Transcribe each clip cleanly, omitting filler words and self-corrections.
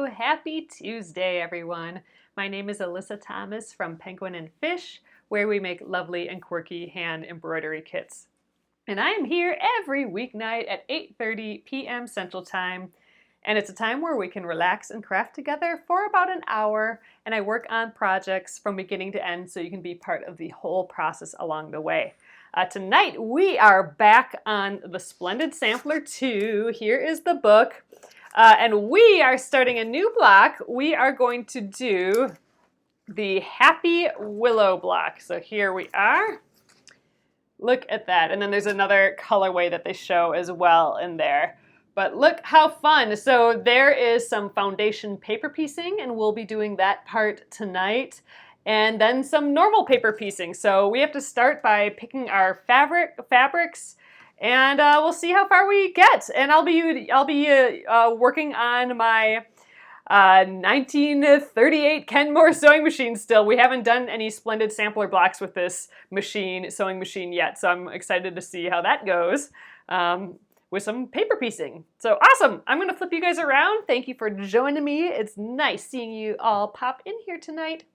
Happy Tuesday, everyone. My name is Alyssa Thomas from Penguin and Fish, where we make lovely and quirky hand embroidery kits. And I am here every weeknight at 8:30 p.m. Central Time. And it's a time where we can relax and craft together for about an hour. And I work on projects from beginning to end so you can be part of the whole process along the way. Tonight we are back on the Splendid Sampler 2. Here is the book. And we are starting a new block. We are going to do the Happy Willow block. So here we are. Look at that. And then there's another colorway that they show as well in there. But look how fun. So there is some foundation paper piecing, and we'll be doing that part tonight. And then some normal paper piecing. So we have to start by picking our fabrics. And we'll see how far we get. And I'll be working on my 1938 Kenmore sewing machine still. We haven't done any Splendid Sampler blocks with this sewing machine yet. So I'm excited to see how that goes with some paper piecing. So awesome. I'm going to flip you guys around. Thank you for joining me. It's nice seeing you all pop in here tonight.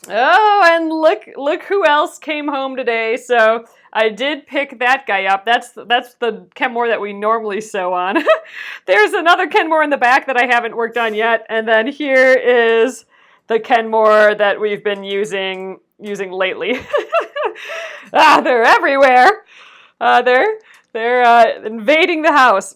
Oh, and look who else came home today. So I did pick that guy up. That's the Kenmore that we normally sew on. There's another Kenmore in the back that I haven't worked on yet. And then here is the Kenmore that we've been using lately. They're everywhere. They're invading the house.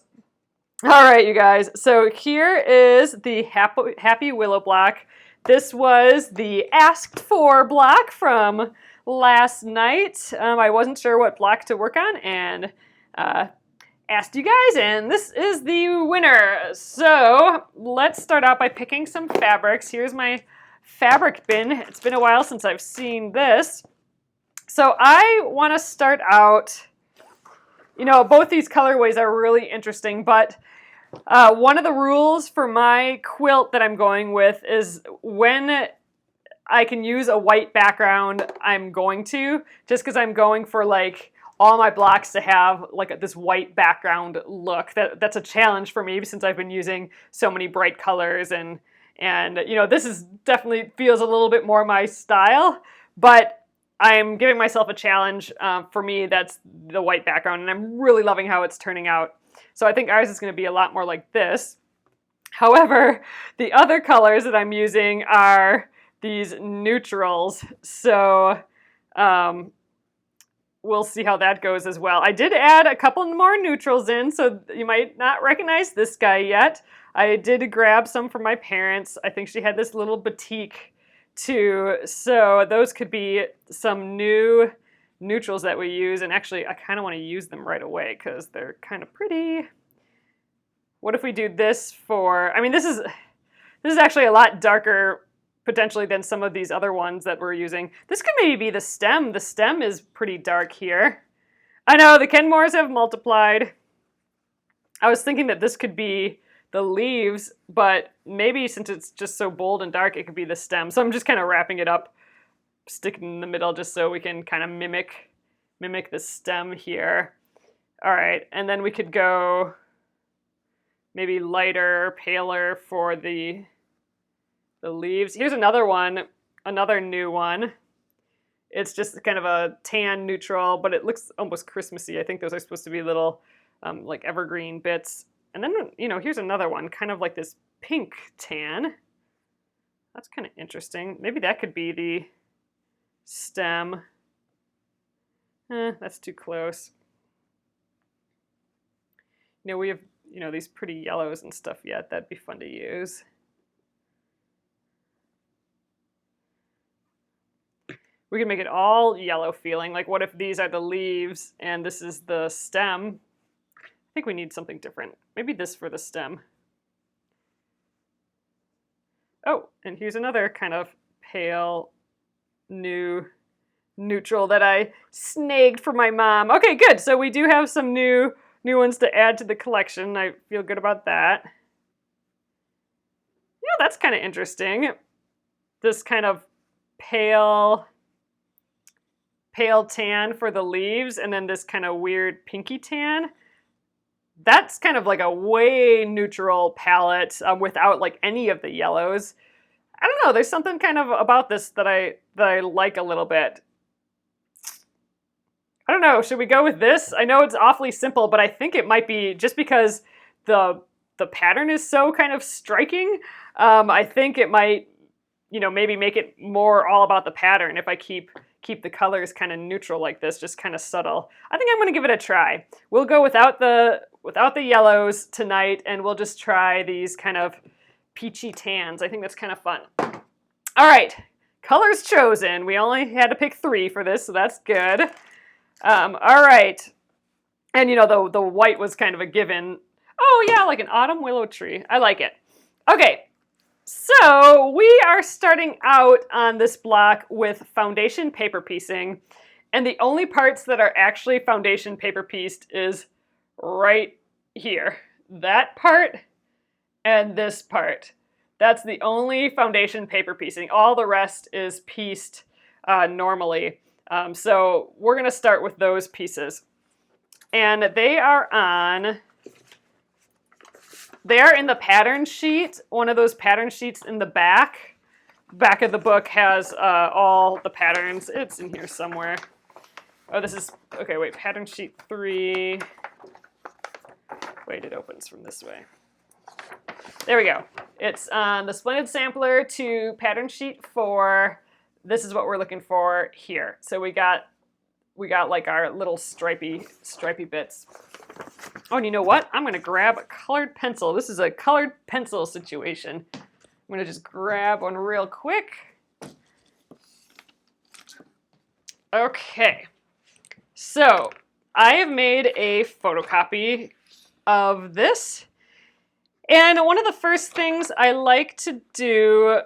All right, you guys. So here is the Happy Willow block. This was the asked for block from last night. I wasn't sure what block to work on and asked you guys, and this is the winner. So let's start out by picking some fabrics. Here's my fabric bin. It's been a while since I've seen this. So I want to start out, both these colorways are really interesting, but one of the rules for my quilt that I'm going with is when I can use a white background, I'm going to, just because I'm going for like all my blocks to have like this white background look. That's a challenge for me since I've been using so many bright colors and this is definitely feels a little bit more my style, but I'm giving myself a challenge. For me, that's the white background, and I'm really loving how it's turning out. So I think ours is going to be a lot more like this. However, the other colors that I'm using are these neutrals. So we'll see how that goes as well. I did add a couple more neutrals in, so you might not recognize this guy yet. I did grab some from my parents. I think she had this little batik too. So those could be some new neutrals that we use, and actually I kind of want to use them right away because they're kind of pretty. What if we do this for, this is actually a lot darker potentially than some of these other ones that we're using. This could maybe be the stem. The stem is pretty dark here. I know the Kenmores have multiplied. I was thinking that this could be the leaves, but maybe since it's just so bold and dark, it could be the stem. So I'm just kind of wrapping it up, sticking in the middle just so we can kind of mimic the stem here. All right, and then we could go maybe lighter, paler for the leaves. Here's another one, another new one. It's just kind of a tan neutral, but it looks almost Christmassy. I think those are supposed to be little like evergreen bits. And then, here's another one, kind of like this pink tan. That's kind of interesting. Maybe that could be the stem. That's too close. We have, these pretty yellows and stuff yet. That'd be fun to use. We can make it all yellow feeling. Like, what if these are the leaves and this is the stem? I think we need something different. Maybe this for the stem. Oh, and here's another kind of pale, new neutral that I snagged for my mom. Okay, good. So we do have some new ones to add to the collection. I feel good about that. That's kind of interesting. This kind of pale tan for the leaves, and then this kind of weird pinky tan. that's kind of like a way neutral palette without like any of the yellows. I don't know, there's something kind of about this that I like a little bit. I don't know, should we go with this? I know it's awfully simple, but I think it might be just because the pattern is so kind of striking. I think it might, you know, maybe make it more all about the pattern if I keep the colors kind of neutral like this, just kind of subtle. I think I'm gonna give it a try. We'll go without the yellows tonight, and we'll just try these kind of peachy tans. I think that's kind of fun. All right, colors chosen. We only had to pick 3 for this, so that's good. All right, and you know, the white was kind of a given. Oh yeah, like an autumn willow tree. I like it. Okay, so we are starting out on this block with foundation paper piecing, and the only parts that are actually foundation paper pieced is right here. That part and this part. That's the only foundation paper piecing. All the rest is pieced normally. So we're gonna start with those pieces. And they are in the pattern sheet, one of those pattern sheets in the back. Back of the book has all the patterns. It's in here somewhere. Oh, this is, okay, wait, pattern sheet 3. Wait, it opens from this way. There we go. It's on the Splendid Sampler to pattern sheet 4. This is what we're looking for here. So we got like our little stripy bits. Oh, and you know what? I'm gonna grab a colored pencil. This is a colored pencil situation. I'm gonna just grab one real quick. Okay, so I have made a photocopy of this. And one of the first things I like to do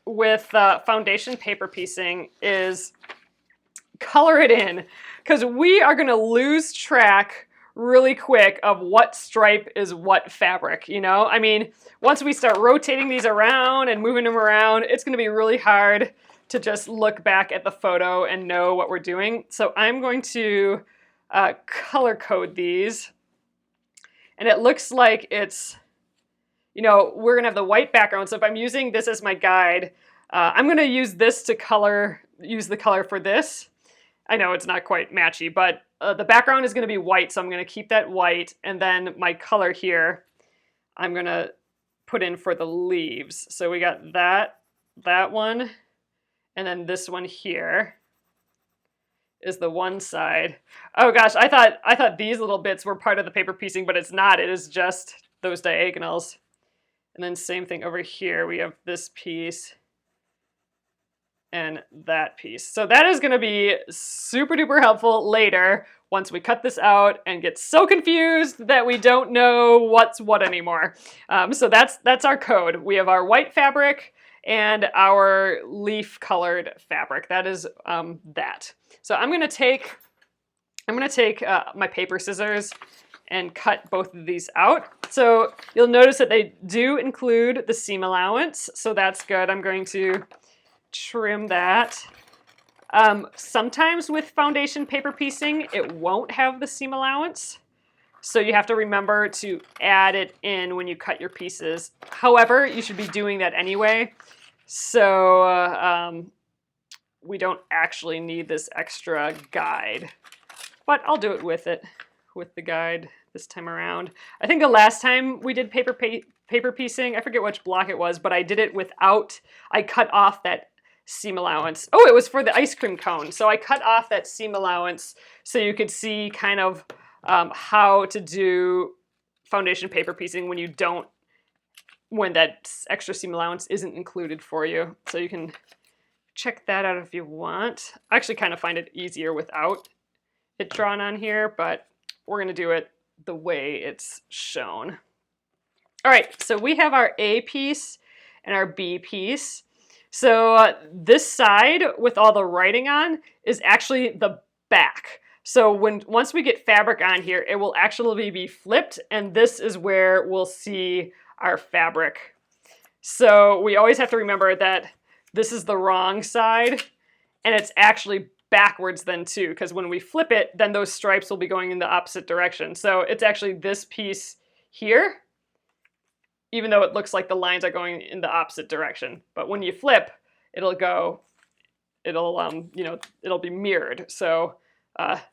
with foundation paper piecing is color it in, because we are going to lose track really quick of what stripe is what fabric, you know? I mean, once we start rotating these around and moving them around, it's going to be really hard to just look back at the photo and know what we're doing. So I'm going to color code these. And it looks like it's, you know, we're gonna have the white background. So if I'm using this as my guide, I'm gonna use this to use the color for this. I know it's not quite matchy, but the background is gonna be white, so I'm gonna keep that white. And then my color here, I'm gonna put in for the leaves. So we got that one, and then this one here is the one side. Oh gosh, I thought these little bits were part of the paper piecing, but it's not. It is just those diagonals. And then same thing over here. We have this piece and that piece. So that is gonna be super duper helpful later once we cut this out and get so confused that we don't know what's what anymore. So that's our code. We have our white fabric and our leaf colored fabric. That is that. So I'm gonna take my paper scissors and cut both of these out. So you'll notice that they do include the seam allowance, so that's good. I'm going to trim that. Sometimes with foundation paper piecing, it won't have the seam allowance, so you have to remember to add it in when you cut your pieces. However, you should be doing that anyway, so we don't actually need this extra guide, but I'll do it with the guide this time around. I think the last time we did paper piecing, I forget which block it was, but I did it without, I cut off that seam allowance. Oh, it was for the ice cream cone. So I cut off that seam allowance so you could see kind of how to do foundation paper piecing when that extra seam allowance isn't included for you. So you can check that out if you want. I actually kind of find it easier without it drawn on here, but we're gonna do it the way it's shown. All right, so we have our A piece and our B piece. So this side with all the writing on is actually the back. So once we get fabric on here, it will actually be flipped, and this is where we'll see our fabric. So we always have to remember that this is the wrong side, and it's actually backwards then too, because when we flip it, then those stripes will be going in the opposite direction. So it's actually this piece here, even though it looks like the lines are going in the opposite direction. But when you flip, it'll go, it'll be mirrored. So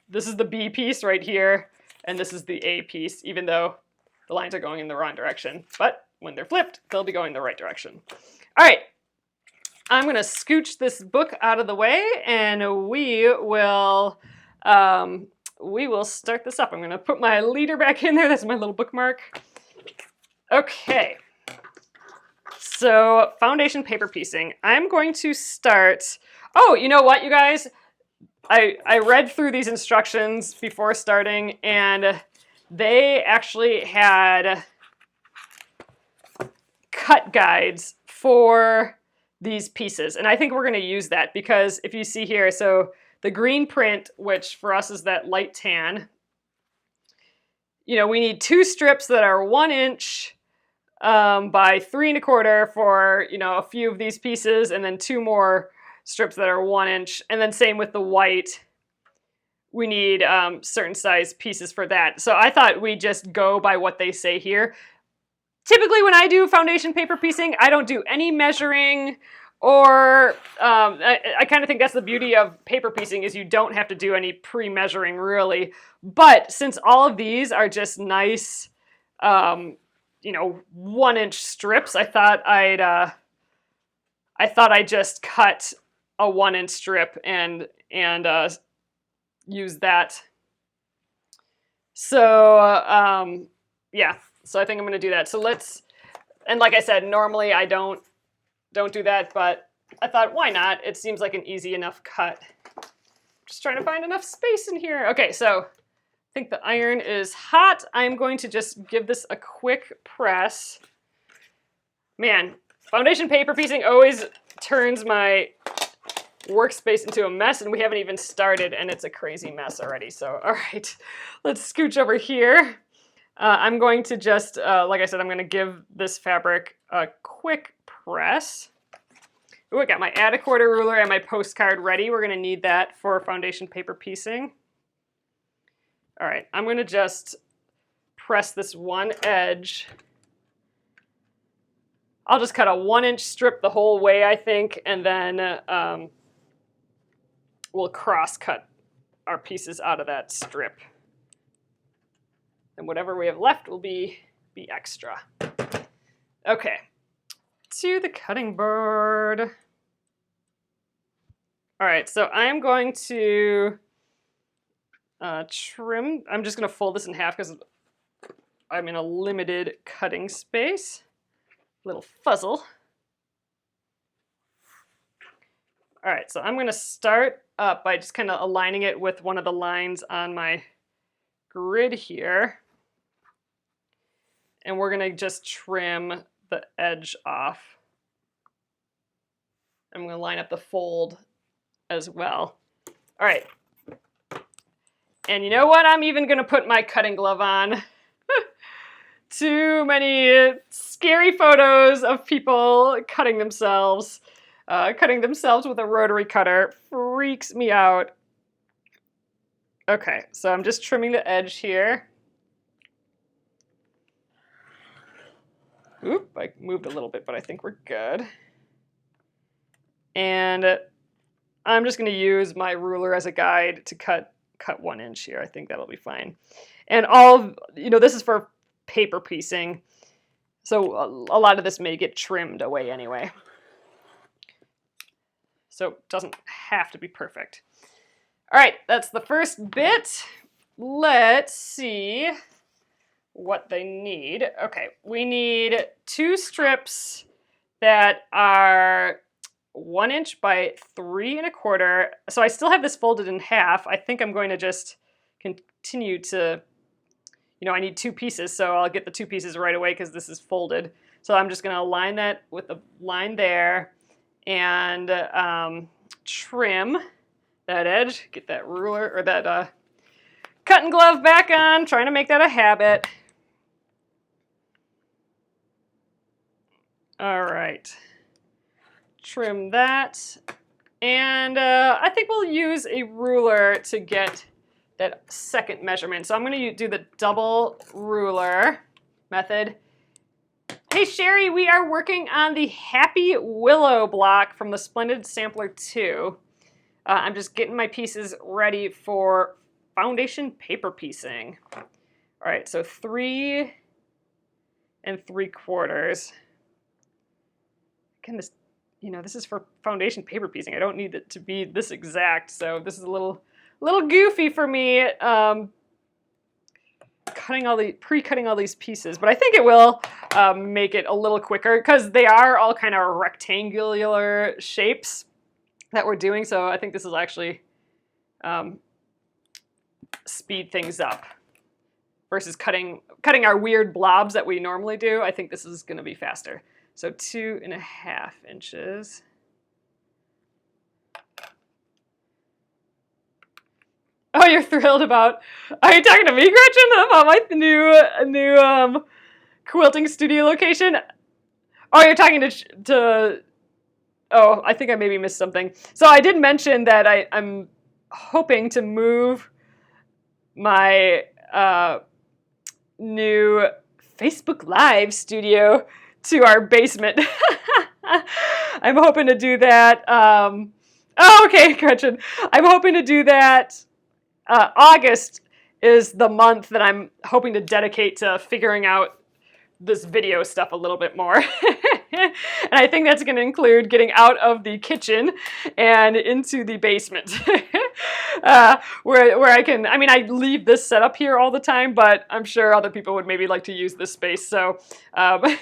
this is the B piece right here, and this is the A piece, even though the lines are going in the wrong direction. But when they're flipped, they'll be going the right direction. All right, I'm gonna scooch this book out of the way, and we will start this up. I'm gonna put my leader back in there. That's my little bookmark. Okay, so foundation paper piecing. I'm going to start, oh, you know what, you guys? I read through these instructions before starting, and they actually had cut guides for these pieces. And I think we're going to use that because if you see here, so the green print, which for us is that light tan, we need 2 strips that are 1 inch by 3 1/4 for, a few of these pieces, and then 2 more strips that are 1 inch. And then same with the white. We need certain size pieces for that. So I thought we'd just go by what they say here. Typically when I do foundation paper piecing, I don't do any measuring, or I kind of think that's the beauty of paper piecing, is you don't have to do any pre-measuring really. But since all of these are just nice, 1 inch strips, I thought I'd just cut a 1 inch strip and use that. So yeah, so I think I'm going to do that. So and like I said, normally I don't do that, but I thought, why not? It seems like an easy enough cut. Just trying to find enough space in here. Okay, so I think the iron is hot. I'm going to just give this a quick press. Man, foundation paper piecing always turns my workspace into a mess, and we haven't even started, and it's a crazy mess already. So, all right, let's scooch over here. I'm going to just, like I said, I'm going to give this fabric a quick press. Ooh, I got my add a quarter ruler and my postcard ready. We're going to need that for foundation paper piecing. All right, I'm going to just press this one edge. I'll just cut a 1 inch strip the whole way, I think, and then we'll cross cut our pieces out of that strip. And whatever we have left will be extra. Okay, to the cutting board. All right, so I'm going to trim. I'm just going to fold this in half because I'm in a limited cutting space. Little fuzzle. All right, so I'm going to start up by just kind of aligning it with one of the lines on my grid here. And we're going to just trim the edge off. I'm going to line up the fold as well. All right. And you know what? I'm even going to put my cutting glove on. Too many scary photos of people cutting themselves. Cutting themselves with a rotary cutter freaks me out. Okay, so I'm just trimming the edge here. Oop, I moved a little bit, but I think we're good. And I'm just going to use my ruler as a guide to cut 1 inch here. I think that'll be fine. And this is for paper piecing, so a lot of this may get trimmed away anyway. So it doesn't have to be perfect. All right, that's the first bit. Let's see what they need. Okay, we need 2 strips that are 1 inch by 3 1/4. So I still have this folded in half. I think I'm going to just continue to, I need 2 pieces, so I'll get the 2 pieces right away because this is folded. So I'm just going to align that with a line there and trim that edge, get that ruler or that cutting glove back on, trying to make that a habit. All right, trim that. And I think we'll use a ruler to get that second measurement. So I'm going to do the double ruler method. Hey Sherry, we are working on the Happy Willow block from the Splendid Sampler 2. I'm just getting my pieces ready for foundation paper piecing. All right, so 3 3/4. Again, this, this is for foundation paper piecing. I don't need it to be this exact, so this is a little goofy for me. Pre-cutting all these pieces, but I think it will make it a little quicker because they are all kind of rectangular shapes that we're doing. So I think this will actually speed things up versus cutting our weird blobs that we normally do. I think this is going to be faster. So 2.5 inches. Oh, you're thrilled about? Are you talking to me, Gretchen, about my new quilting studio location? Oh, you're talking to. Oh, I think I maybe missed something. So I did mention that I'm hoping to move my new Facebook Live studio to our basement. I'm hoping to do that. Oh, okay, Gretchen. I'm hoping to do that. August is the month that I'm hoping to dedicate to figuring out this video stuff a little bit more. And I think that's going to include getting out of the kitchen and into the basement. Where I can, I leave this set up here all the time, but I'm sure other people would maybe like to use this space. So, I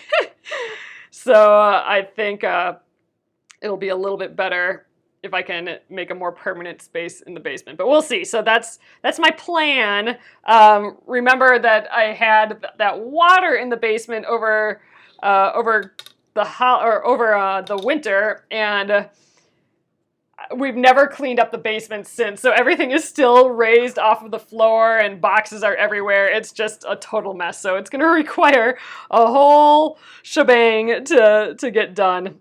think it'll be a little bit better if I can make a more permanent space in the basement, but we'll see. So that's my plan. Remember that I had that water in the basement over the winter, and we've never cleaned up the basement since. So everything is still raised off of the floor, and boxes are everywhere. It's just a total mess. So it's going to require a whole shebang to get done.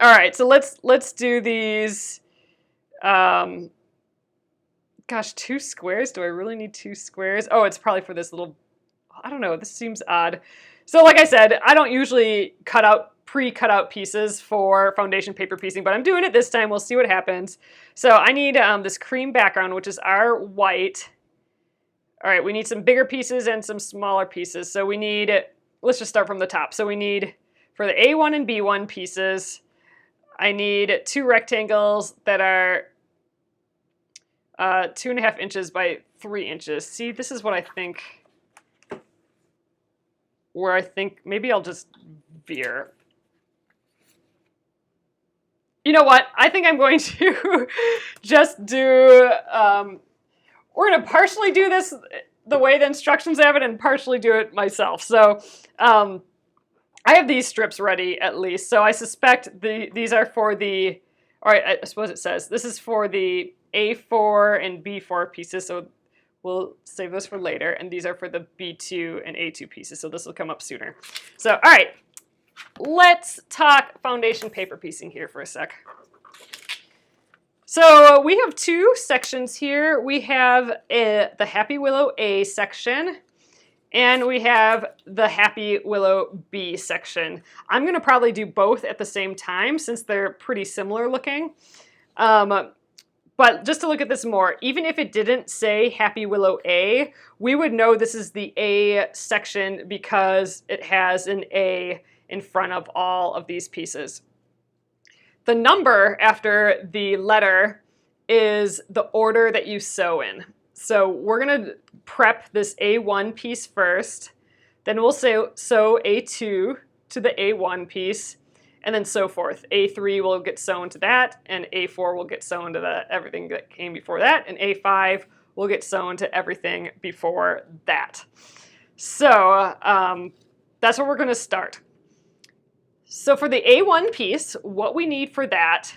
All right, so let's do these. Gosh, 2 squares? Do I really need 2 squares? Oh, it's probably for this little, I don't know, this seems odd. So like I said, I don't usually pre-cut out pieces for foundation paper piecing, but I'm doing it this time. We'll see what happens. So I need this cream background, which is our white. All right, we need some bigger pieces and some smaller pieces. So we need, let's just start from the top. So we need, for the A1 and B1 pieces, I need 2 rectangles that are 2.5 inches by 3 inches. See, this is what I think, where I think maybe I'll just veer. You know what? I think I'm going to just do, we're going to partially do this the way the instructions have it and partially do it myself. So, I have these strips ready at least, so I suspect these are for the, all right, I suppose it says, this is for the A4 and B4 pieces, so we'll save those for later, and these are for the B2 and A2 pieces, so this will come up sooner. So, all right, let's talk foundation paper piecing here for a sec. So we have 2 sections here. We have the Happy Willow A section, and we have the Happy Willow B section. I'm going to probably do both at the same time since they're pretty similar looking. But just to look at this more, even if it didn't say Happy Willow A, we would know this is the A section because it has an A in front of all of these pieces. The number after the letter is the order that you sew in. So we're going to prep this A1 piece first, then we'll sew A2 to the A1 piece, and then so forth. A3 will get sewn to that, and A4 will get sewn to everything that came before that, and A5 will get sewn to everything before that. So that's where we're going to start. So for the A1 piece, what we need for that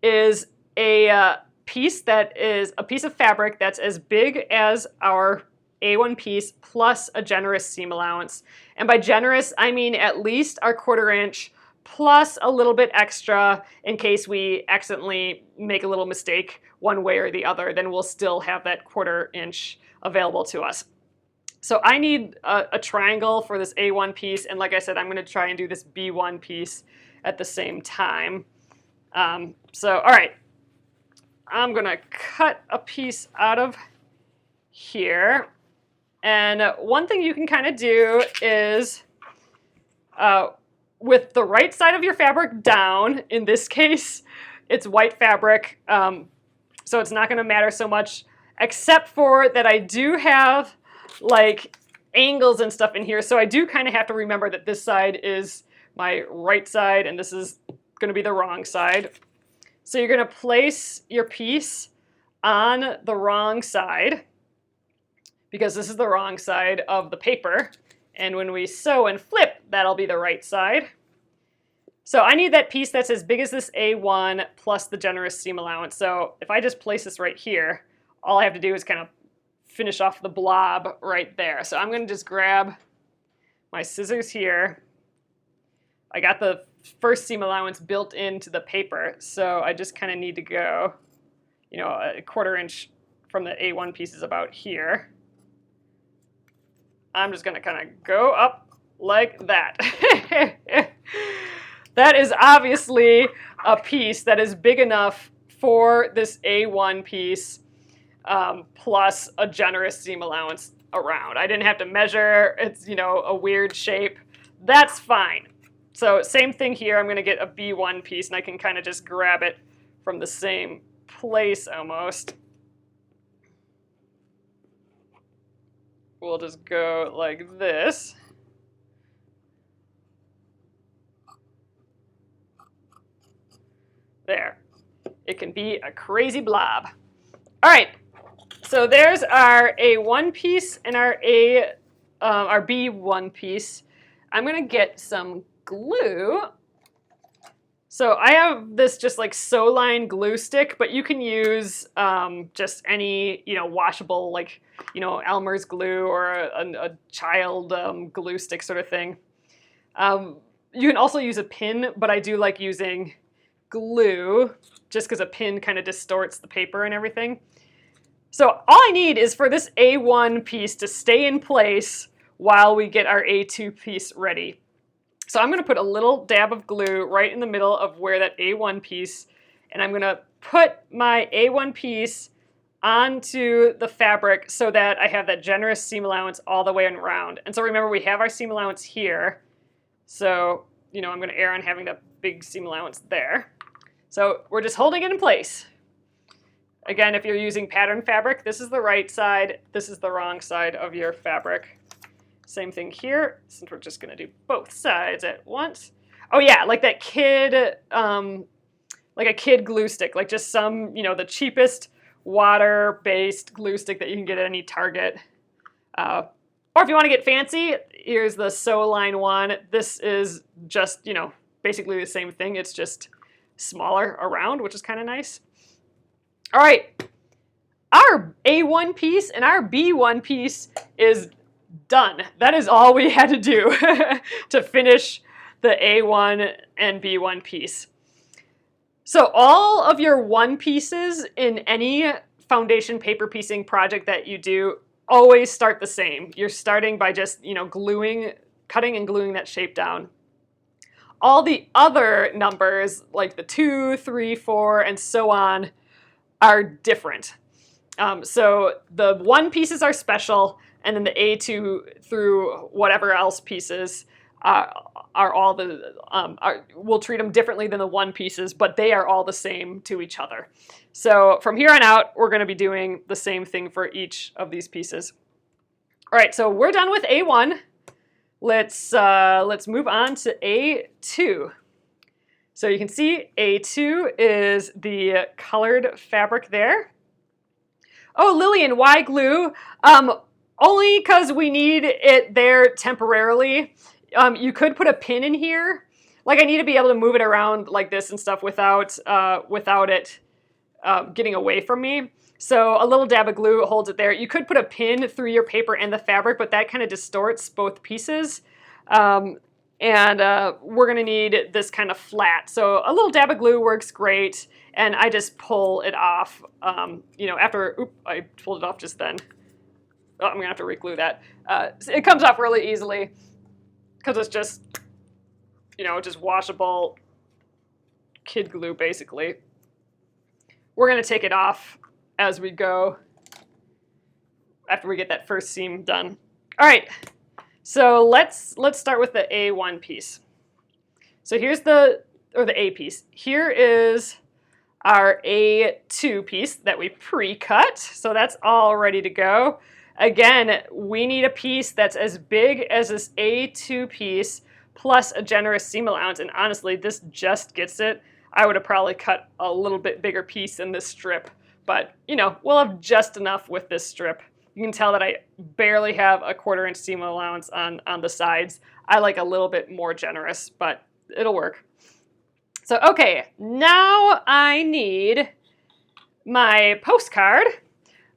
is a piece that is a piece of fabric that's as big as our A1 piece plus a generous seam allowance. And by generous, I mean at least our 1/4 inch plus a little bit extra in case we accidentally make a little mistake one way or the other, then we'll still have that 1/4 inch available to us. So I need a triangle for this A1 piece, and like I said, I'm going to try and do this B1 piece at the same time. So, all right, I'm going to cut a piece out of here. And one thing you can kind of do is with the right side of your fabric down, in this case, it's white fabric, so it's not going to matter so much, except for that I do have like angles and stuff in here, so I do kind of have to remember that this side is my right side and this is going to be the wrong side. So you're going to place your piece on the wrong side because this is the wrong side of the paper, and when we sew and flip, that'll be the right side. So I need that piece that's as big as this A1 plus the generous seam allowance. So if I just place this right here, all I have to do is kind of finish off the blob right there. So I'm going to just grab my scissors here. I got the first seam allowance built into the paper, so I just kind of need to go, you know, a 1/4 inch from the A1 piece is about here. I'm just going to kind of go up like that. That is obviously a piece that is big enough for this A1 piece, plus a generous seam allowance around. I didn't have to measure. It's, you know, a weird shape. That's fine. So same thing here. I'm going to get a B1 piece, and I can kind of just grab it from the same place almost. We'll just go like this. There. It can be a crazy blob. All right. So there's our A1 piece and our B1 piece. I'm going to get some glue. So I have this just like sew line glue stick, but you can use just any, you know, washable, like, you know, Elmer's glue or a child glue stick sort of thing. You can also use a pin, but I do like using glue just because a pin kind of distorts the paper and everything. So all I need is for this A1 piece to stay in place while we get our A2 piece ready. So I'm going to put a little dab of glue right in the middle of where that A1 piece, and I'm going to put my A1 piece onto the fabric so that I have that generous seam allowance all the way around. And so remember, we have our seam allowance here. So, you know, I'm going to err on having that big seam allowance there. So we're just holding it in place. Again, if you're using pattern fabric, this is the right side, this is the wrong side of your fabric. Same thing here, since we're just going to do both sides at once. Oh yeah, like that kid, like a kid glue stick, like just some, you know, the cheapest water-based glue stick that you can get at any Target. Or if you want to get fancy, here's the Sew Line one. This is just, you know, basically the same thing. It's just smaller around, which is kind of nice. All right, our A1 piece and our B1 piece is done. That is all we had to do to finish the A1 and B1 piece. So all of your one pieces in any foundation paper piecing project that you do always start the same. You're starting by just, you know, cutting and gluing that shape down. All the other numbers, like the 2, 3, 4, and so on, are different. So the 1 pieces are special, and then the A2 through whatever else pieces are all the, we'll treat them differently than the 1 pieces, but they are all the same to each other. So from here on out, we're going to be doing the same thing for each of these pieces. All right, so we're done with A1. Let's move on to A2. So you can see A2 is the colored fabric there. Oh, Lillian, why glue? Only because we need it there temporarily. You could put a pin in here. Like, I need to be able to move it around like this and stuff without it getting away from me. So a little dab of glue holds it there. You could put a pin through your paper and the fabric, but that kind of distorts both pieces. And we're gonna need this kind of flat. So a little dab of glue works great, and I just pull it off, you know, after, I pulled it off just then. Oh, I'm gonna have to re-glue that. It comes off really easily because it's just, you know, just washable kid glue basically. We're gonna take it off as we go after we get that first seam done. All right, so let's start with the A1 piece. So here's the A piece. Here is our A2 piece that we pre-cut. So that's all ready to go. Again, we need a piece that's as big as this A2 piece plus a generous seam allowance. And honestly, this just gets it. I would have probably cut a little bit bigger piece in this strip, but you know, we'll have just enough with this strip. You can tell that I barely have a 1/4 inch seam allowance on the sides. I like a little bit more generous, but it'll work. So, okay, now I need my postcard.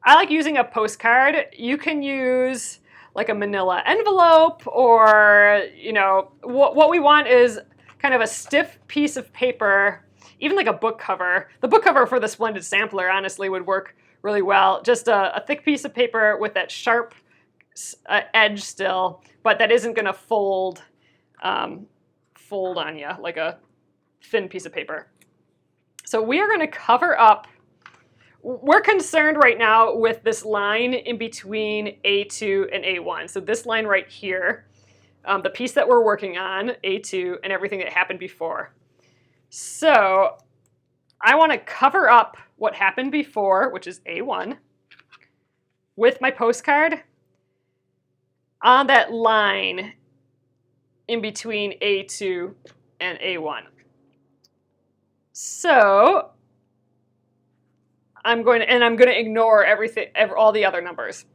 I like using a postcard. You can use like a manila envelope, or, you know, what we want is kind of a stiff piece of paper, even like a book cover. The book cover for the Splendid Sampler honestly would work really well. Just a thick piece of paper with that sharp edge still, but that isn't gonna fold on you like a thin piece of paper. So we are gonna cover up. We're concerned right now with this line in between A2 and A1. So this line right here, the piece that we're working on, A2, and everything that happened before. So I want to cover up what happened before, which is A1, with my postcard on that line in between A2 and A1. So I'm going to ignore all the other numbers.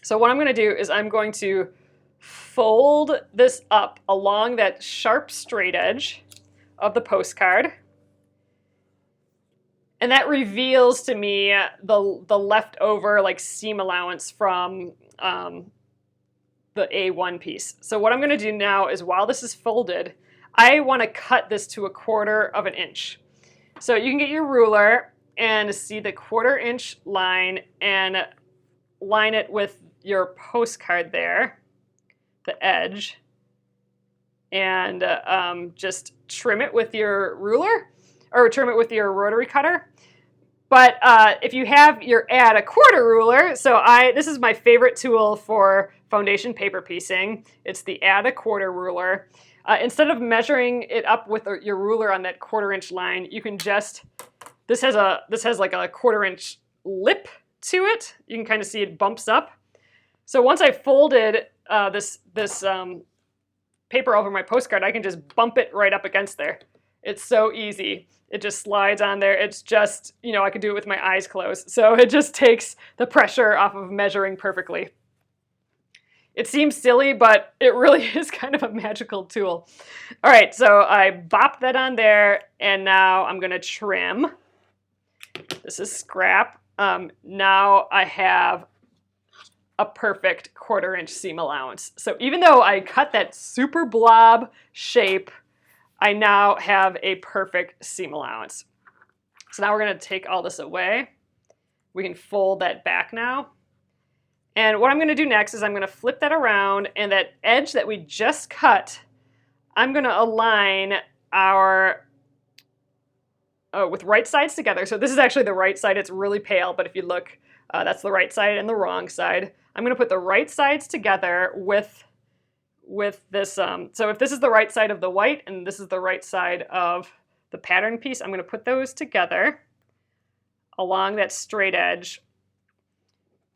So what I'm going to do is I'm going to fold this up along that sharp straight edge of the postcard. And that reveals to me the leftover like seam allowance from the A1 piece. So what I'm going to do now is, while this is folded, I want to cut this to a 1/4 inch. So you can get your ruler and see the 1/4 inch line and line it with your postcard there, the edge, and just trim it with your ruler or trim it with your rotary cutter. But if you have your add a 1/4 ruler, so this is my favorite tool for foundation paper piecing. It's the add a 1/4 ruler. Instead of measuring it up with your ruler on that 1/4 inch line, you can just, this has like a 1/4 inch lip to it. You can kind of see it bumps up. So once I folded this paper over my postcard, I can just bump it right up against there. It's so easy. It just slides on there. It's just, you know, I could do it with my eyes closed. So it just takes the pressure off of measuring perfectly. It seems silly, but it really is kind of a magical tool. All right, so I bopped that on there, and now I'm gonna trim. This is scrap. Now I have a perfect 1/4 inch seam allowance. So even though I cut that super blob shape, I now have a perfect seam allowance. So now we're gonna take all this away. We can fold that back now. And what I'm gonna do next is I'm gonna flip that around, and that edge that we just cut, I'm gonna align our, with right sides together. So this is actually the right side. It's really pale, but if you look, that's the right side and the wrong side. I'm gonna put the right sides together with this, so if this is the right side of the white and this is the right side of the pattern piece, I'm gonna put those together along that straight edge.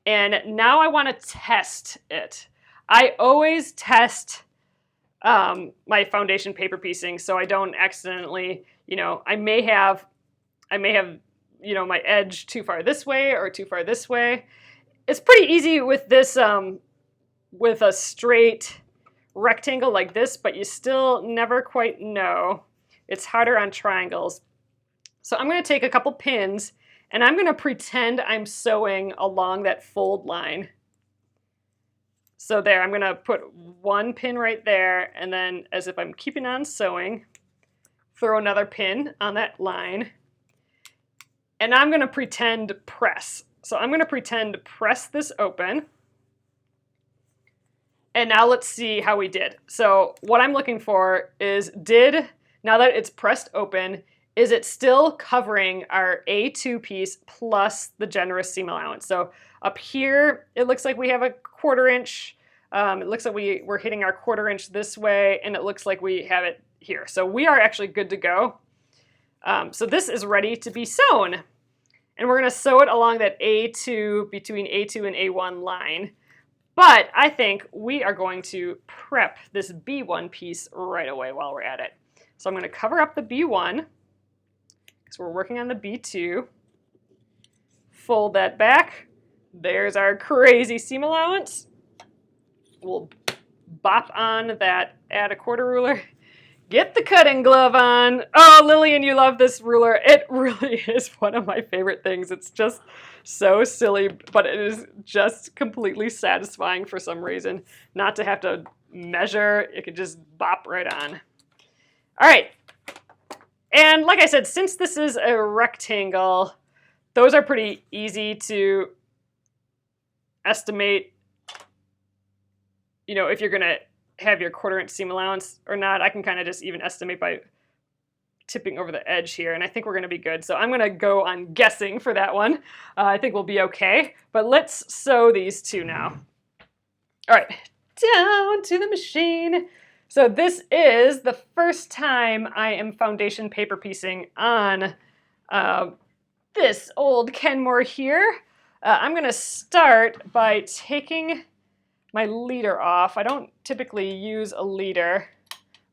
And now I wanna test it. I always test my foundation paper piecing so I don't accidentally, you know, I may have, you know, my edge too far this way or too far this way. It's pretty easy with this, with a straight rectangle like this, but you still never quite know. It's harder on triangles. So I'm going to take a couple pins, and I'm going to pretend I'm sewing along that fold line. So there, I'm gonna put one pin right there, and then as if I'm keeping on sewing, throw another pin on that line. And I'm gonna pretend press. So I'm gonna pretend press this open. And now let's see how we did. So what I'm looking for is now that it's pressed open, is it still covering our A2 piece plus the generous seam allowance? So up here, it looks like we have a 1/4 inch. It looks like we're hitting our 1/4 inch this way, and it looks like we have it here. So we are actually good to go. So this is ready to be sewn. And we're gonna sew it along that A2, between A2 and A1 line. But I think we are going to prep this B1 piece right away while we're at it. So I'm gonna cover up the B1, because we're working on the B2. Fold that back. There's our crazy seam allowance. We'll bop on that, add a 1/4 ruler. Get the cutting glove on. Oh, Lillian, you love this ruler. It really is one of my favorite things. It's just so silly, but it is just completely satisfying for some reason. Not to have to measure, it could just bop right on. All right. And like I said, since this is a rectangle, those are pretty easy to estimate, if you're gonna have your 1/4 inch seam allowance or not. I can kind of just even estimate by tipping over the edge here, and I think we're gonna be good. So I'm gonna go on guessing for that one. I think we'll be okay, but let's sew these two now. All right, down to the machine. So this is the first time I am foundation paper piecing on this old Kenmore here. I'm gonna start by taking my leader off. I don't typically use a leader.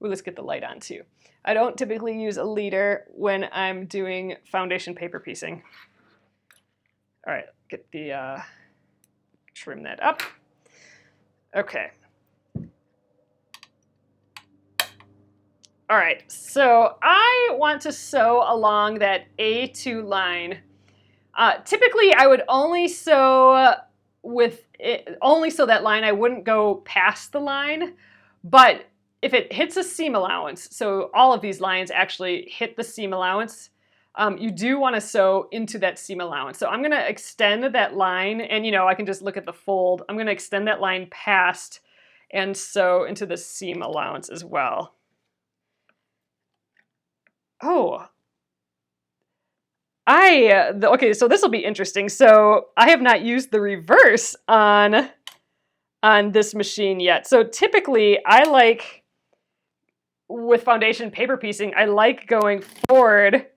Ooh, let's get the light on too. I don't typically use a leader when I'm doing foundation paper piecing. All right, get the, trim that up. Okay. All right, so I want to sew along that A2 line. Typically, I would only sew only sew that line. I wouldn't go past the line, but if it hits a seam allowance, so all of these lines actually hit the seam allowance, you do want to sew into that seam allowance. So I'm going to extend that line, and I can just look at the fold. I'm going to extend that line past and sew into the seam allowance as well. Oh, okay, so this will be interesting. So I have not used the reverse on this machine yet. So typically with foundation paper piecing, I like going forward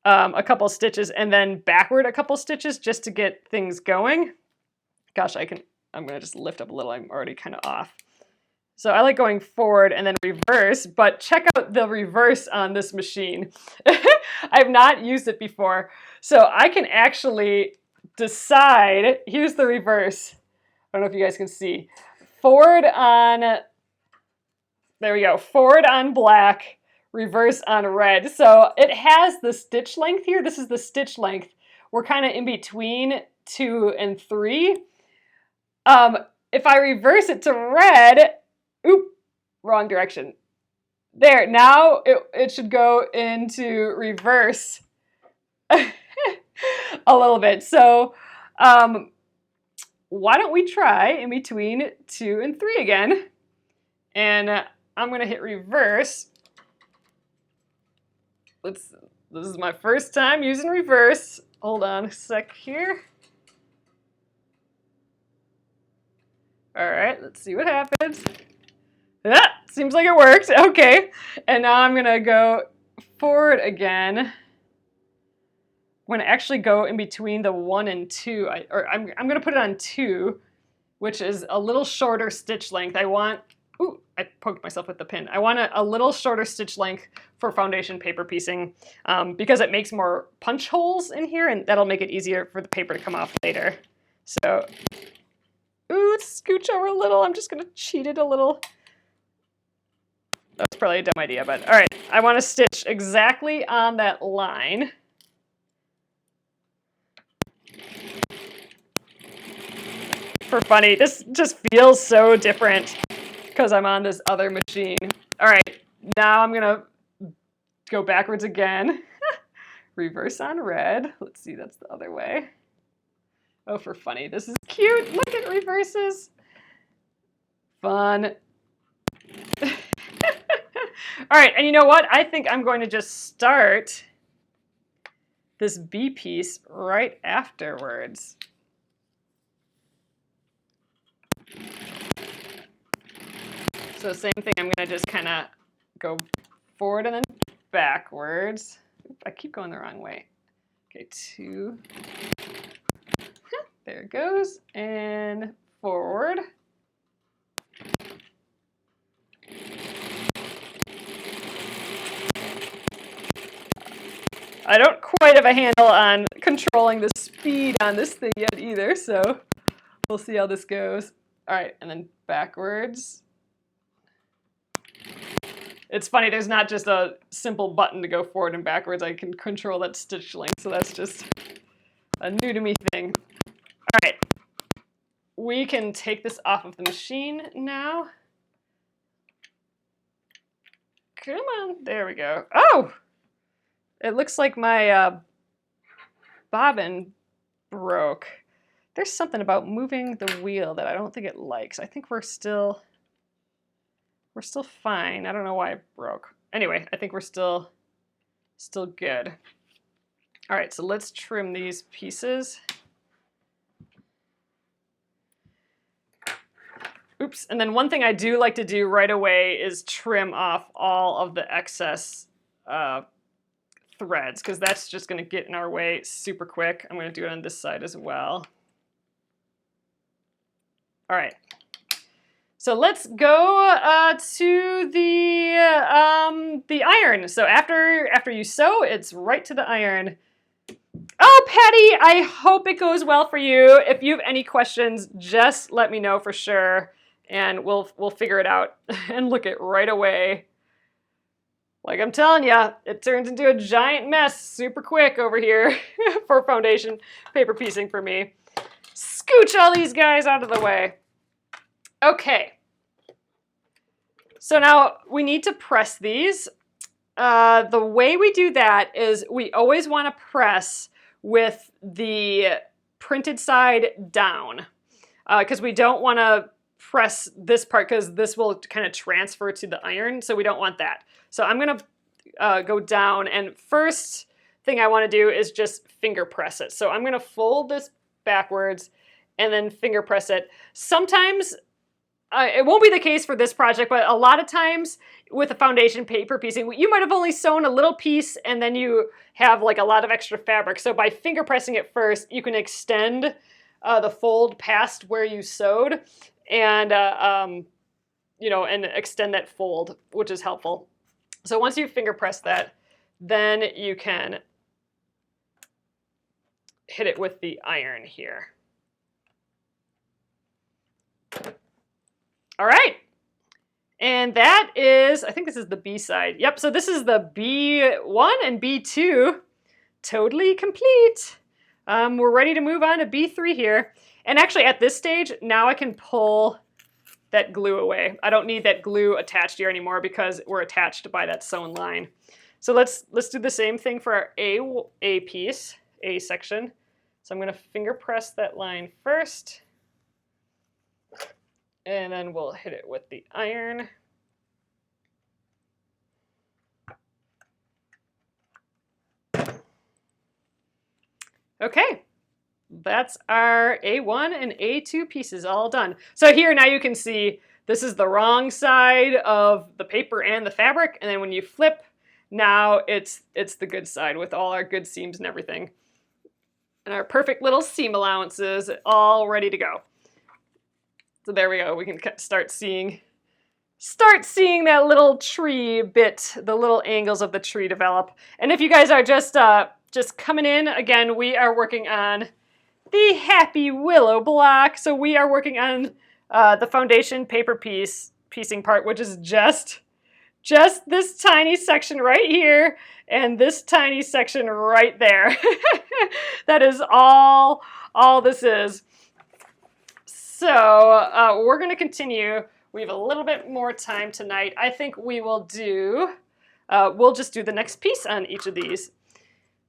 a couple stitches and then backward a couple stitches just to get things going. Gosh, I'm gonna just lift up a little. I'm already kind of off. So I like going forward and then reverse, but check out the reverse on this machine. I've not used it before. So I can actually decide, here's the reverse. I don't know if you guys can see. Forward on, there we go, forward on black, reverse on red. So it has the stitch length here. This is the stitch length. We're kind of in between 2 and 3. If I reverse it to red, oop, wrong direction. There, now it should go into reverse a little bit. So why don't we try in between 2 and 3 again? And I'm gonna hit reverse. This is my first time using reverse. Hold on a sec here. All right, let's see what happens. Ah, seems like it worked. Okay, and now I'm gonna go forward again. I'm gonna actually go in between the 1 and 2. I'm gonna put it on 2, which is a little shorter stitch length. Ooh, I poked myself with the pin. I want a little shorter stitch length for foundation paper piecing because it makes more punch holes in here, and that'll make it easier for the paper to come off later. So, ooh, scooch over a little. I'm just gonna cheat it a little. That's probably a dumb idea, but all right. I want to stitch exactly on that line. for funny. This just feels so different because I'm on this other machine. All right, now I'm gonna go backwards again. Reverse on red. Let's see, that's the other way. Oh, for funny. This is cute. Look at reverses. Fun. All right, and you know what? I think I'm going to just start this B piece right afterwards. So same thing, I'm gonna just kind of go forward and then backwards. I keep going the wrong way. Okay, 2. There it goes, and forward. I don't quite have a handle on controlling the speed on this thing yet either, so we'll see how this goes. All right, and then backwards. It's funny, there's not just a simple button to go forward and backwards. I can control that stitch length, so that's just a new to me thing. All right, we can take this off of the machine now. Come on, there we go. Oh, it looks like my bobbin broke. There's something about moving the wheel that I don't think it likes. I think we're still fine. I don't know why it broke. Anyway, I think we're still good. All right, so let's trim these pieces. Oops, and then one thing I do like to do right away is trim off all of the excess threads, because that's just going to get in our way super quick. I'm going to do it on this side as well. All right. So let's go to the iron. So after you sew, it's right to the iron. Oh, Patty, I hope it goes well for you. If you have any questions, just let me know for sure, and we'll figure it out and look it right away. Like I'm telling you, it turns into a giant mess super quick over here for foundation paper piecing for me. Scooch all these guys out of the way. Okay. So now we need to press these. The way we do that is we always want to press with the printed side down, because we don't want to press this part because this will kind of transfer to the iron, so we don't want that. So I'm going to go down, and first thing I want to do is just finger press it. So I'm going to fold this backwards and then finger press it. Sometimes it won't be the case for this project, but a lot of times with a foundation paper piecing, you might have only sewn a little piece and then you have like a lot of extra fabric. So by finger pressing it first, you can extend the fold past where you sewed, and you know, and extend that fold, which is helpful. So once you finger press that, then you can hit it with the iron here. All right, and that is, I think this is the B side. Yep, so this is the B1 and B2, totally complete. We're ready to move on to B3 here. And actually at this stage, now I can pull that glue away. I don't need that glue attached here anymore because we're attached by that sewn line. So let's do the same thing for our A piece, A section. So I'm gonna finger press that line first, and then we'll hit it with the iron. Okay, that's our A1 and A2 pieces all done. So here now you can see this is the wrong side of the paper and the fabric, and then when you flip, now it's the good side with all our good seams and everything. And our perfect little seam allowances all ready to go. So there we go. We can start seeing that little tree bit, the little angles of the tree develop. And if you guys are just coming in, again, we are working on the Happy Willow block. So we are working on the foundation paper piecing part, which is just this tiny section right here and this tiny section right there. That is all this is. So we're going to continue. We have a little bit more time tonight. I think we will do, we'll just do the next piece on each of these.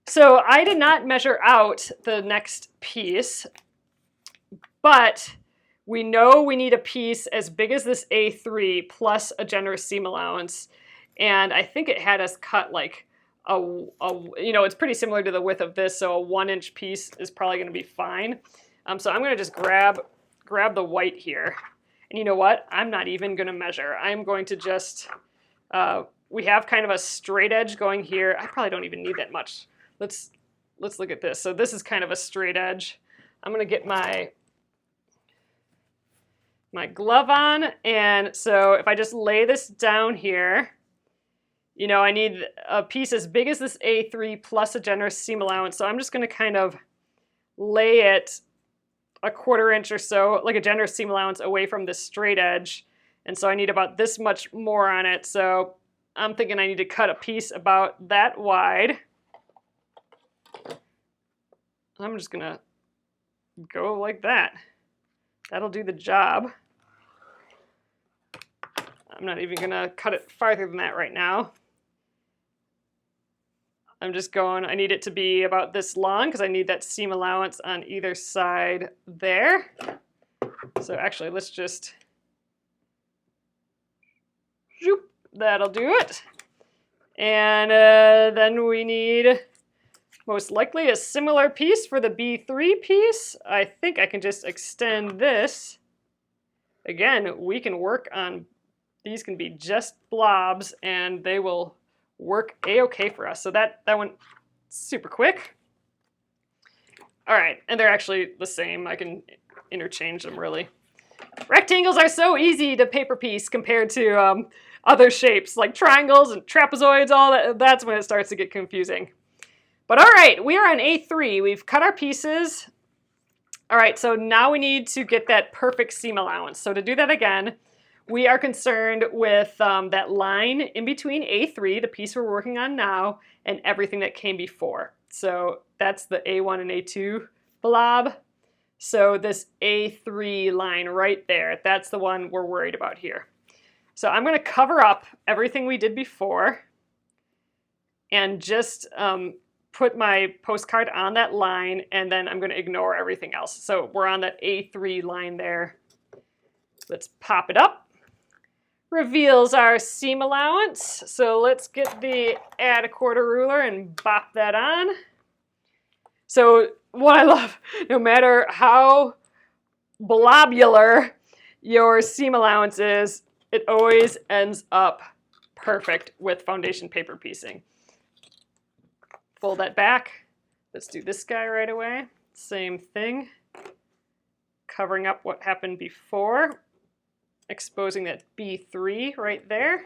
So I did not measure out the next piece, but we know we need a piece as big as this A3 plus a generous seam allowance. And I think it had us cut like it's pretty similar to the width of this, so a 1-inch piece is probably going to be fine. So I'm going to just grab the white here. And you know what? I'm not even going to measure. I'm going to just, we have kind of a straight edge going here. I probably don't even need that much. Let's look at this. So this is kind of a straight edge. I'm going to get my glove on. And so if I just lay this down here, you know, I need a piece as big as this A3 plus a generous seam allowance. So I'm just going to kind of lay it a 1/4 inch or so, like a generous seam allowance, away from this straight edge. And so I need about this much more on it. So I'm thinking I need to cut a piece about that wide. I'm just going to go like that. That'll do the job. I'm not even going to cut it farther than that right now. I'm just going, I need it to be about this long because I need that seam allowance on either side there. So actually, let's just, zoop, that'll do it. And then we need most likely a similar piece for the B3 piece. I think I can just extend this. Again, we can work on, these can be just blobs and they will work a-okay for us. So that went super quick. All right, and they're actually the same. I can interchange them really. Rectangles are so easy to paper piece compared to other shapes like triangles and trapezoids, all that. That's when it starts to get confusing. But all right, we are on A3. We've cut our pieces. All right, so now we need to get that perfect seam allowance. So to do that again, we are concerned with that line in between A3, the piece we're working on now, and everything that came before. So that's the A1 and A2 blob. So this A3 line right there, that's the one we're worried about here. So I'm going to cover up everything we did before and just put my postcard on that line, and then I'm going to ignore everything else. So we're on that A3 line there. Let's pop it up. Reveals our seam allowance. So let's get the add a 1/4 ruler and bop that on. So what I love, no matter how blobular your seam allowance is, it always ends up perfect with foundation paper piecing. Fold that back. Let's do this guy right away. Same thing. Covering up what happened before. Exposing that B3 right there.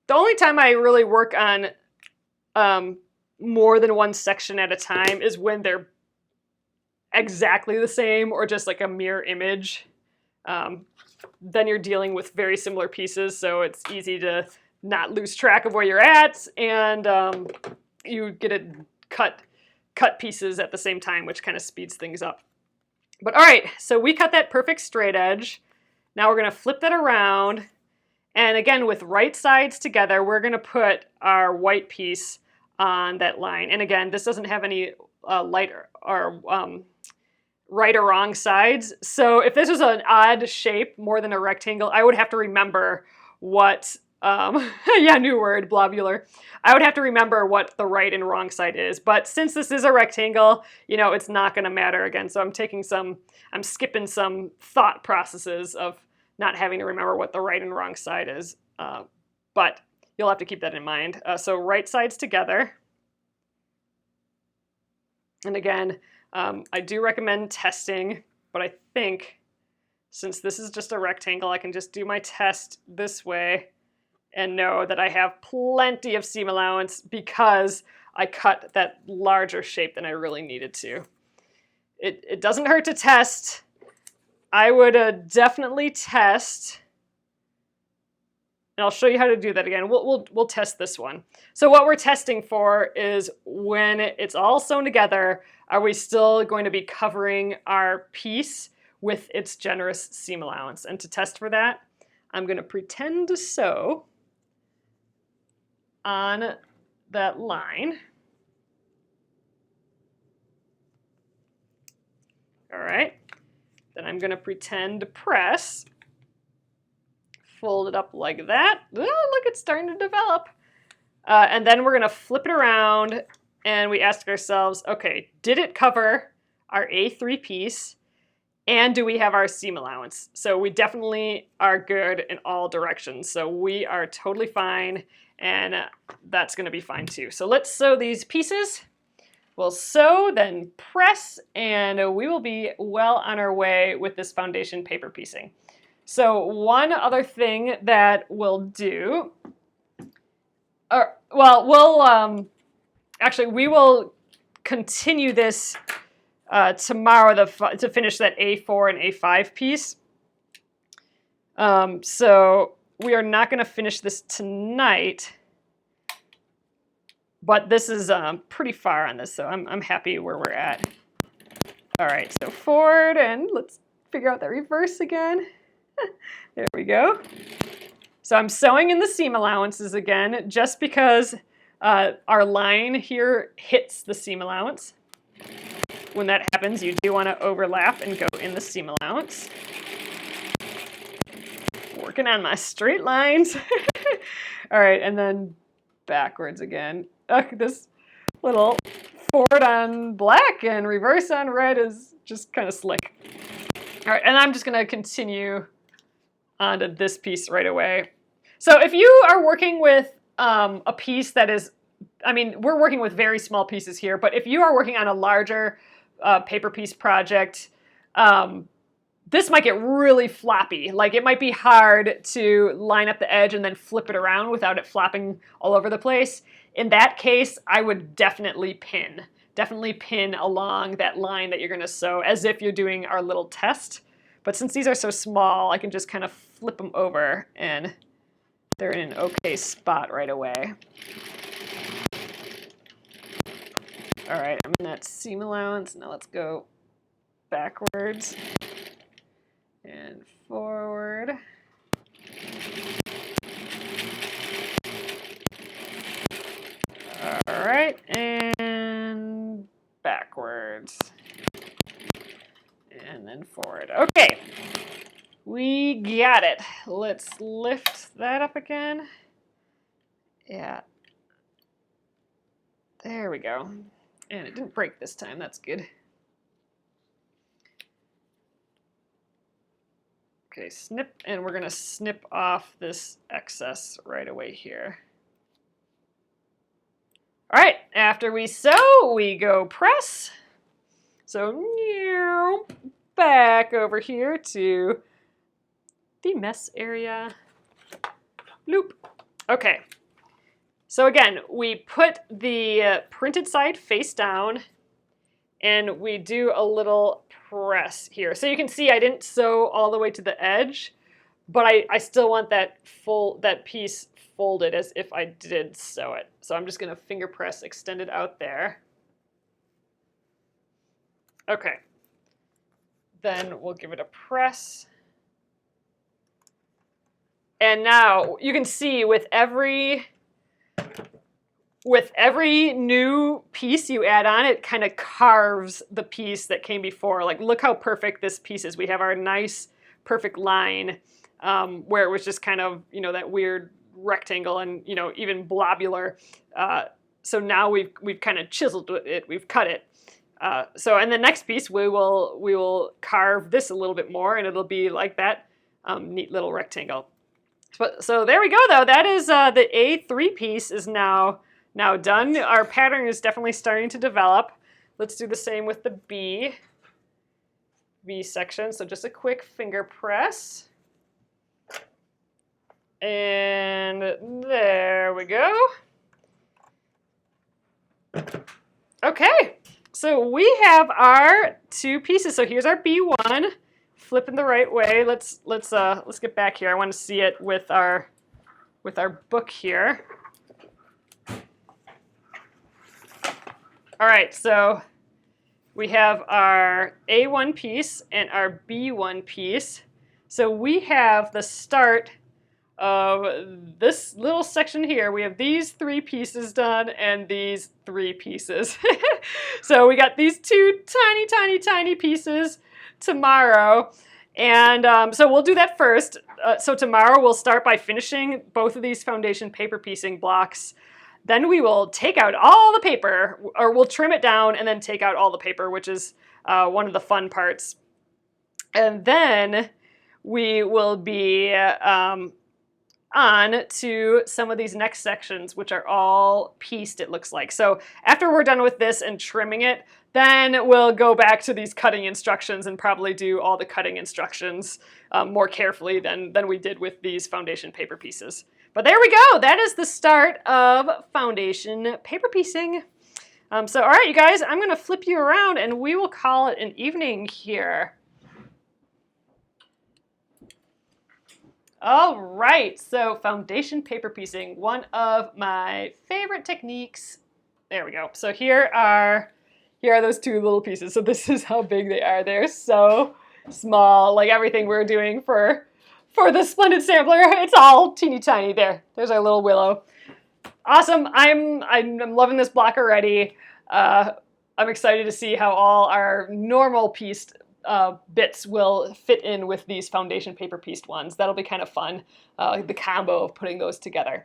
The only time I really work on more than one section at a time is when they're exactly the same or just like a mirror image. Then you're dealing with very similar pieces, so it's easy to not lose track of where you're at, and you get it cut pieces at the same time, which kind of speeds things up. But all right, so we cut that perfect straight edge. Now we're going to flip that around, and again with right sides together, we're going to put our white piece on that line. And again, this doesn't have any right or wrong sides. So if this was an odd shape more than a rectangle, I would have to remember what, yeah, new word, blobular. I would have to remember what the right and wrong side is. But since this is a rectangle, you know, it's not going to matter again. So I'm skipping some thought processes of not having to remember what the right and wrong side is. But you'll have to keep that in mind. So right sides together. And again, I do recommend testing, but I think since this is just a rectangle, I can just do my test this way and know that I have plenty of seam allowance because I cut that larger shape than I really needed to. It doesn't hurt to test. I would definitely test And I'll show you how to do that again. We'll test this one. So what we're testing for is when it's all sewn together, are we still going to be covering our piece with its generous seam allowance? And to test for that, I'm going to pretend to sew on that line. All right. Then I'm going to pretend to press. Fold it up like that. Oh, look, it's starting to develop. And then we're going to flip it around and we ask ourselves, okay, did it cover our A3 piece? And do we have our seam allowance? So we definitely are good in all directions. So we are totally fine, and that's going to be fine too. So let's sew these pieces. We'll sew, then press, and we will be well on our way with this foundation paper piecing. So one other thing that we'll do, we will continue this tomorrow to finish that A4 and A5 piece. So we are not going to finish this tonight, but this is pretty far on this, so I'm happy where we're at. All right, so forward, and let's figure out that reverse again. There we go. So I'm sewing in the seam allowances again, just because our line here hits the seam allowance. When that happens, you do want to overlap and go in the seam allowance. Working on my straight lines. All right, and then backwards again. This little forward on black and reverse on red is just kind of slick. All right, and I'm just going to continue onto this piece right away. So if you are working with a piece that is, we're working with very small pieces here, but if you are working on a larger paper piece project, this might get really floppy. Like, it might be hard to line up the edge and then flip it around without it flopping all over the place. In that case, I would definitely pin. Definitely pin along that line that you're going to sew as if you're doing our little test. But since these are so small, I can just kind of flip them over and they're in an okay spot right away. All right, I'm in that seam allowance. Now let's go backwards and forward. All right, and backwards. And then forward. Okay, we got it. Let's lift that up again. Yeah. There we go. And it didn't break this time. That's good. Okay, snip, and we're going to snip off this excess right away here. All right, after we sew, we go press. So back over here to the mess area. Loop. Okay. So again, we put the printed side face down and we do a little press here. So you can see I didn't sew all the way to the edge, but I still want that piece folded as if I did sew it. So I'm just going to finger press, extend it out there. Okay. Then we'll give it a press. And now you can see with every new piece you add on, it kind of carves the piece that came before. Like, look how perfect this piece is. We have our nice, perfect line where it was just kind of, that weird rectangle and, even blobular. So now we've kind of chiseled it. We've cut it. So in the next piece, we will carve this a little bit more, and it'll be like that neat little rectangle. So there we go, though. That is the A3 piece is now done. Our pattern is definitely starting to develop. Let's do the same with the B section. So just a quick finger press. And there we go. Okay, so we have our two pieces. So here's our B1. Flipping the right way. Let's get back here. I want to see it with our with our book here. All right, so we have our A1 piece and our B1 piece. So we have the start of this little section here. We have these 3 pieces done and these 3 pieces. So we got these 2 tiny, tiny, tiny pieces tomorrow. And so we'll do that first. So tomorrow we'll start by finishing both of these foundation paper piecing blocks. Then we will take out all the paper, or we'll trim it down and then take out all the paper, which is one of the fun parts. And then we will be on to some of these next sections, which are all pieced, it looks like. So after we're done with this and trimming it, then we'll go back to these cutting instructions and probably do all the cutting instructions more carefully than we did with these foundation paper pieces. But there we go. That is the start of foundation paper piecing. So all right, you guys, I'm going to flip you around and we will call it an evening here. All right, so foundation paper piecing, one of my favorite techniques. There we go. So here are those 2 little pieces. So this is how big they are. They're so small, like everything we're doing for the Splendid Sampler. It's all teeny tiny there. There's our little willow. Awesome. I'm loving this block already. I'm excited to see how all our normal pieced bits will fit in with these foundation paper pieced ones. That'll be kind of fun, the combo of putting those together.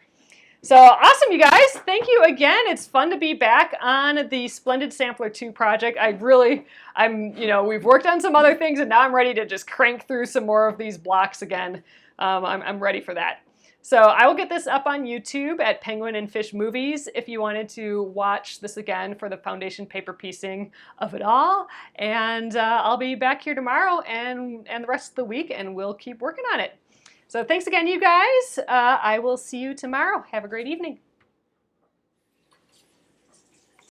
So awesome, you guys. Thank you again. It's fun to be back on the Splendid Sampler 2 project. We've worked on some other things and now I'm ready to just crank through some more of these blocks again. I'm ready for that. So I will get this up on YouTube at Penguin and Fish Movies if you wanted to watch this again for the foundation paper piecing of it all. And I'll be back here tomorrow and the rest of the week and we'll keep working on it. So thanks again, you guys. I will see you tomorrow. Have a great evening.